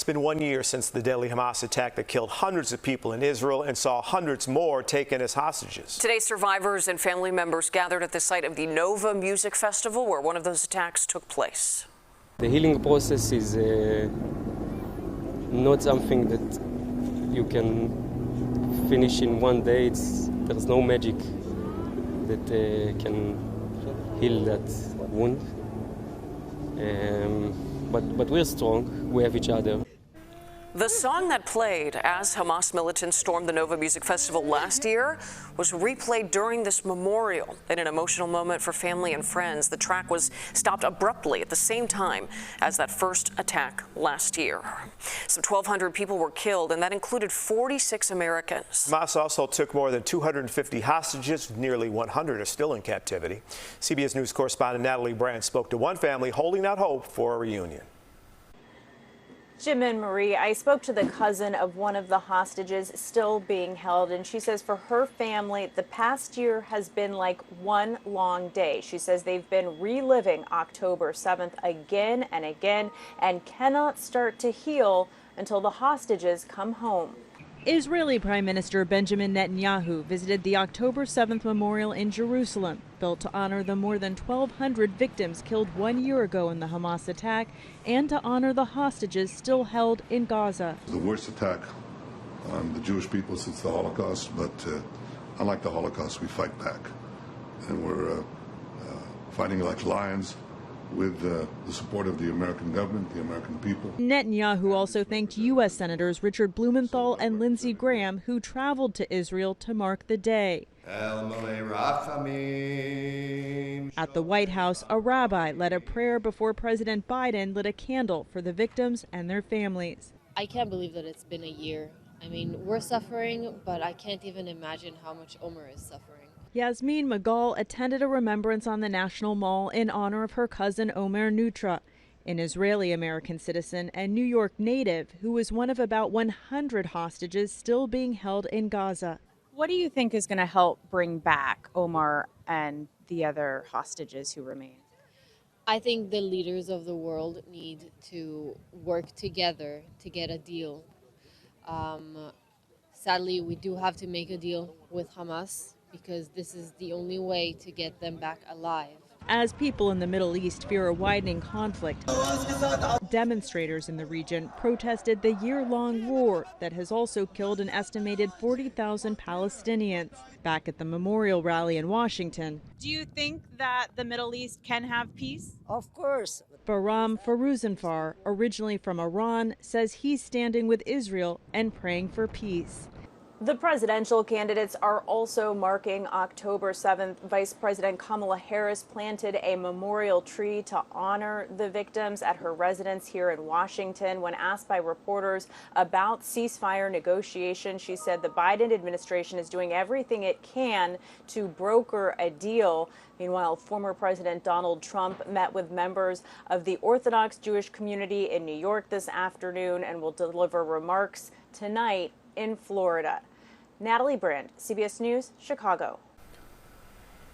It's been 1 year since the deadly Hamas attack that killed hundreds of people in Israel and saw hundreds more taken as hostages. Today, survivors and family members gathered at the site of the Nova Music Festival, where one of those attacks took place. The healing process is not something that you can finish in one day. There's no magic that can heal that wound. But we're strong. We have each other. The song that played as Hamas militants stormed the Nova Music Festival last year was replayed during this memorial. In an emotional moment for family and friends, the track was stopped abruptly at the same time as that first attack last year. Some 1,200 people were killed, and that included 46 Americans. Hamas also took more than 250 hostages. Nearly 100 are still in captivity. CBS News correspondent Natalie Brand spoke to one family holding out hope for a reunion. Jim and Marie, I spoke to the cousin of one of the hostages still being held, and she says for her family, the past year has been like one long day. She says they've been reliving October 7th again and again and cannot start to heal until the hostages come home. Israeli Prime Minister Benjamin Netanyahu visited the October 7th memorial in Jerusalem, built to honor the more than 1,200 victims killed 1 year ago in the Hamas attack and to honor the hostages still held in Gaza. The worst attack on the Jewish people since the Holocaust, but unlike the Holocaust, we fight back. And we're fighting like lions with the support of the American government, the American people. Netanyahu also thanked U.S. Senators Richard Blumenthal and Lindsey Graham, who traveled to Israel to mark the day. At the White House, a rabbi led a prayer before President Biden lit a candle for the victims and their families. I can't believe that it's been a year. I mean, we're suffering, but I can't even imagine how much Omer is suffering. Yasmin Magal attended a remembrance on the National Mall in honor of her cousin Omer Nutra, an Israeli-American citizen and New York native who was one of about 100 hostages still being held in Gaza. What do you think is going to help bring back Omar and the other hostages who remain? I think the leaders of the world need to work together to get a deal. Sadly, we do have to make a deal with Hamas, because this is the only way to get them back alive. As people in the Middle East fear a widening conflict, demonstrators in the region protested the year-long war that has also killed an estimated 40,000 Palestinians. Back at the memorial rally in Washington, do you think that the Middle East can have peace? Of course. Bahram Faruzanfar, originally from Iran, says he's standing with Israel and praying for peace. The presidential candidates are also marking October 7th. Vice President Kamala Harris planted a memorial tree to honor the victims at her residence here in Washington. When asked by reporters about ceasefire negotiations, she said the Biden administration is doing everything it can to broker a deal. Meanwhile, former President Donald Trump met with members of the Orthodox Jewish community in New York this afternoon and will deliver remarks tonight in Florida. Natalie Brand, CBS News, Chicago.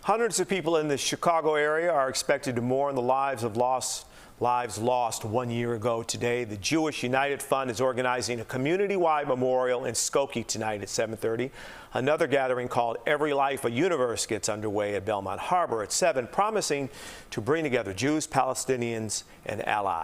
Hundreds of people in the Chicago area are expected to mourn the lives lost 1 year ago today. The Jewish United Fund is organizing a community-wide memorial in Skokie tonight at 7:30. Another gathering called Every Life a Universe gets underway at Belmont Harbor at 7, promising to bring together Jews, Palestinians, and allies.